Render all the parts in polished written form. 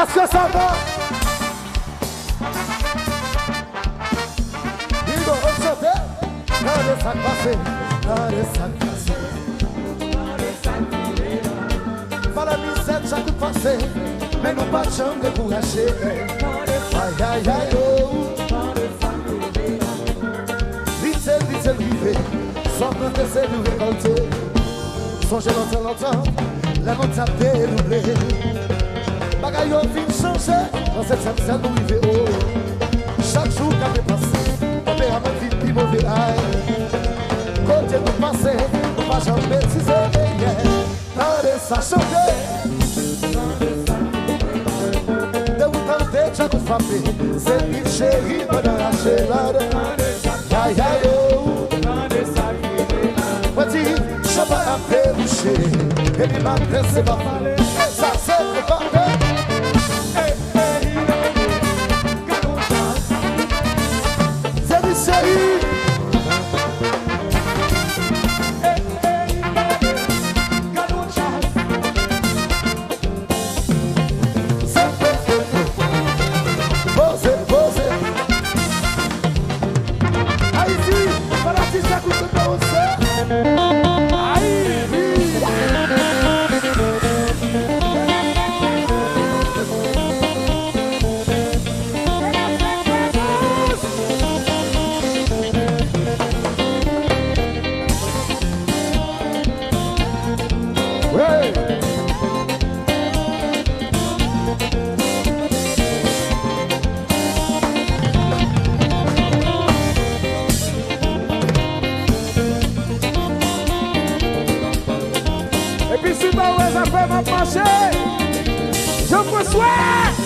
Est-ce que ça va? Il doit chanter. Regardez ça passer. Regardez ça passer. Pas la misère, ça coûte passer. Mais nous pas de chambre de courager. Aïe aïe aïe oh. Vite, vite, vite. Sans compter, c'est nous récolter. Songez longtemps, la note a déroulé. Bagaille au fin changé, dans cette scène nous vivons haut. Chaque jour qu'à dépassé, on verra ma vie plus mauvais aïe. Côté nous passer, on va jamais teaser. Tendez ça chanter. De vous tenter, j'ai tout frappé. C'est une chérie, pas dans la chelade. Aïe aïe oh. Je vais appeler boucher. Et puis matin c'est pas parler. Ça c'est le bordel. C'est du série. Posez, posez. Haïti, voilà si ça coûte pas au cerf. Je vous souhaite.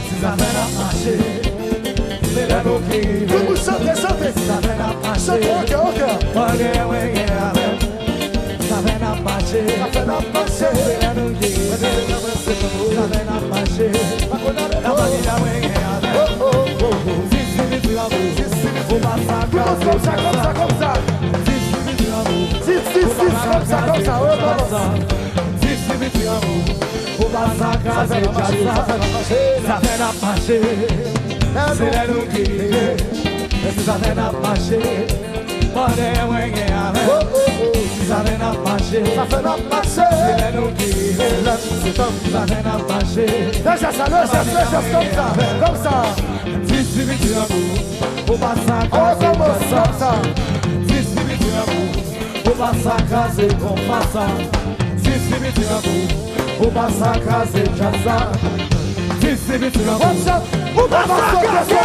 Si ça va marcher, c'est la loquille. Tout vous chantez, chantez. Si ça va marcher, chantez, ok. Ça va marcher, ça va marcher. C'est la loquille. Ça va marcher. Comme ça, comme ça, comme ça. Comme ça, comme ça, ça fait la marcher, c'est la loquille. Ça fait la marcher, pas de wenge avec. Ça fait la marcher, c'est la loquille. Ça fait la marcher. Déjà ça, comme ça. Comme ça. O massacre c'est comme ça. Si c'est bien vous, o massacre c'est ça. Si c'est bien vous, o massacre c'est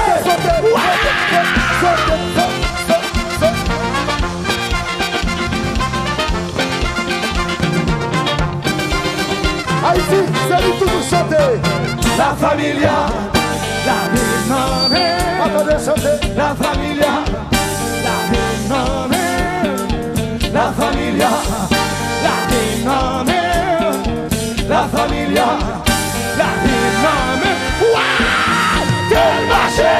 Haïti, c'est lui tout vous chanter. La familia, la vie non. Attendez chanter. La familia, la vie non. La familia, la diname, la familia, la diname. Waouh, quel marché!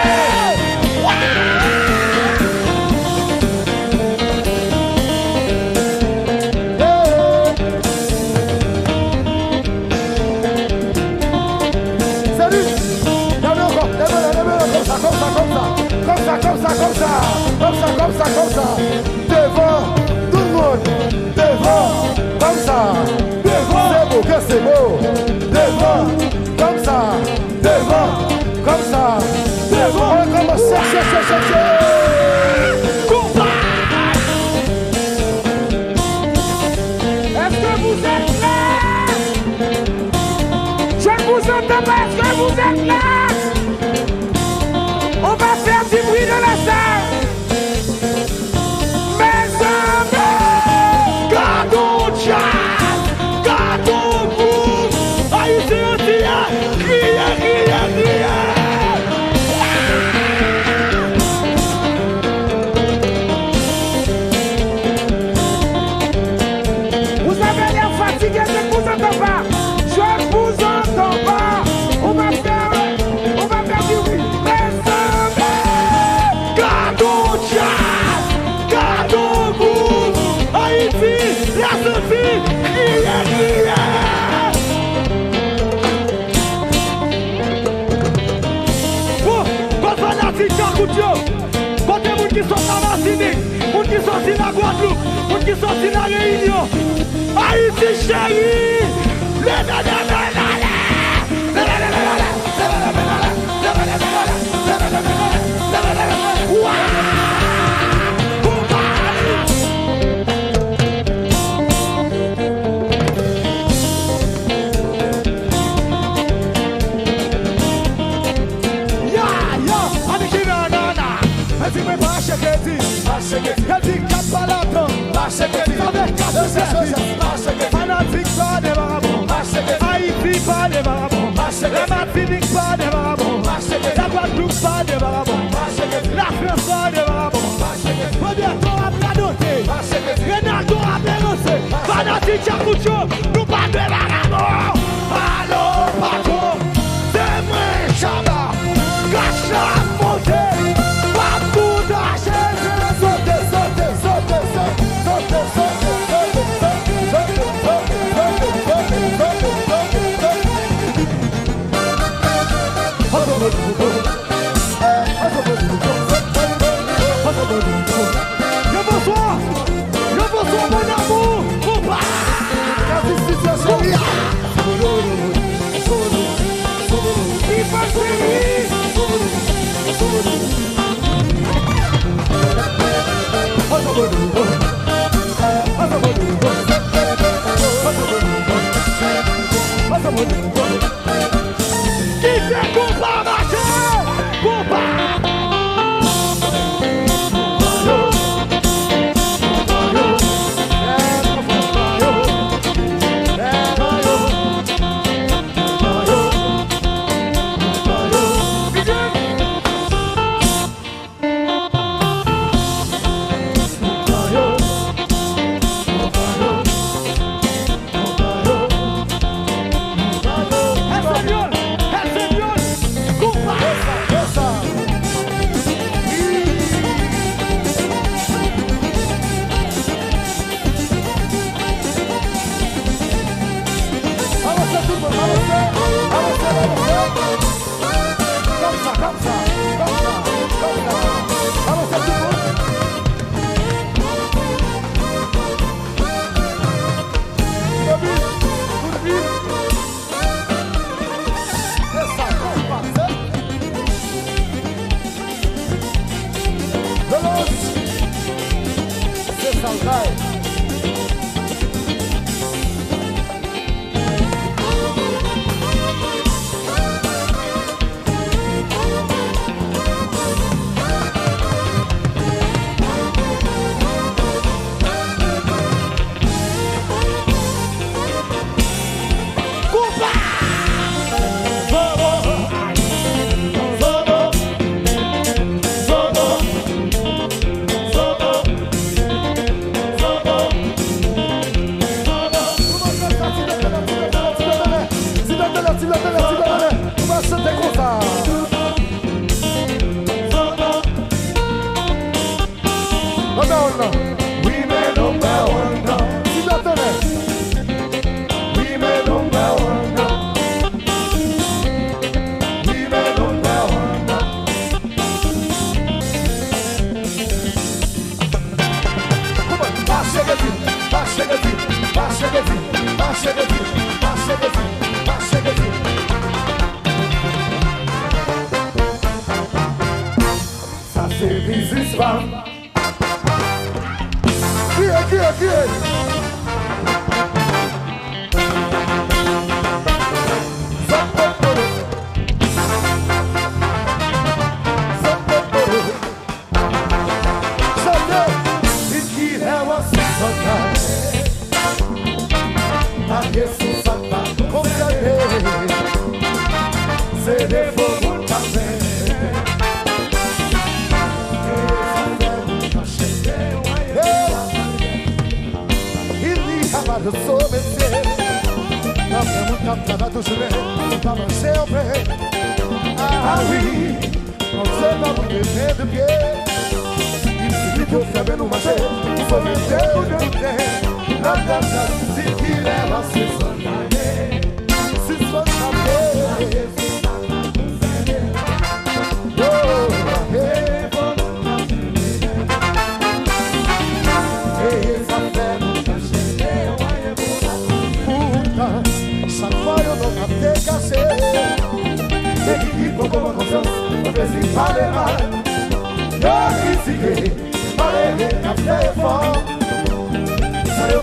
Salut, comme ça, devant. Devant, comme ça, devant, c'est beau que c'est beau. Devant, comme ça, devant, comme ça, devant. On commence à chercher. Est-ce que vous êtes là? Je ne vous entends pas, est-ce que vous êtes là? On va faire du bruit de la salle. Vous avez l'air fatigué, je ne vous entends pas. Je ne vous entends pas. On va faire du bruit. qui sorti la Guadeloupe, pour qui sorti la Réunion. Haïti chérie. Fanatique pas des marabons, Haïti pas des marabons, la Martinique pas des marabons, la Guadeloupe pas des marabons, la France pas des marabons. Roberto a pladoté, Renato a dénoncé, Fanatique Chakucho, nous pas de marabons. Allô patron, c'est moi Chaba, cache la montée, pas pour d'acheter. Je bonsoir mon amour, compa. Il va série. Qui fait compa marcher? Compa.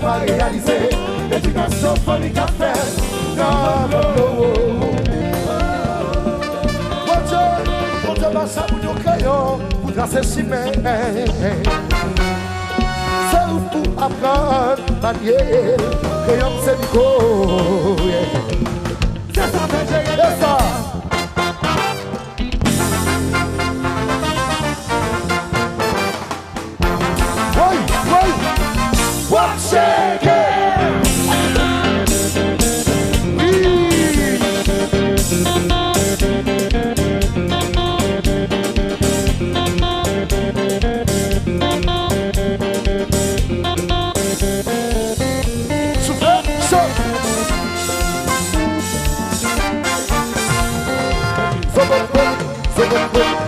pas réalisé. L'éducation famille qu'a fait. Non, non, non. Bon Dieu, ça pour nos crayons, pour tracer chemin. C'est où pour apprendre manier. Crayon, c'est micro. C'est ça, c'est ça. Shake it! So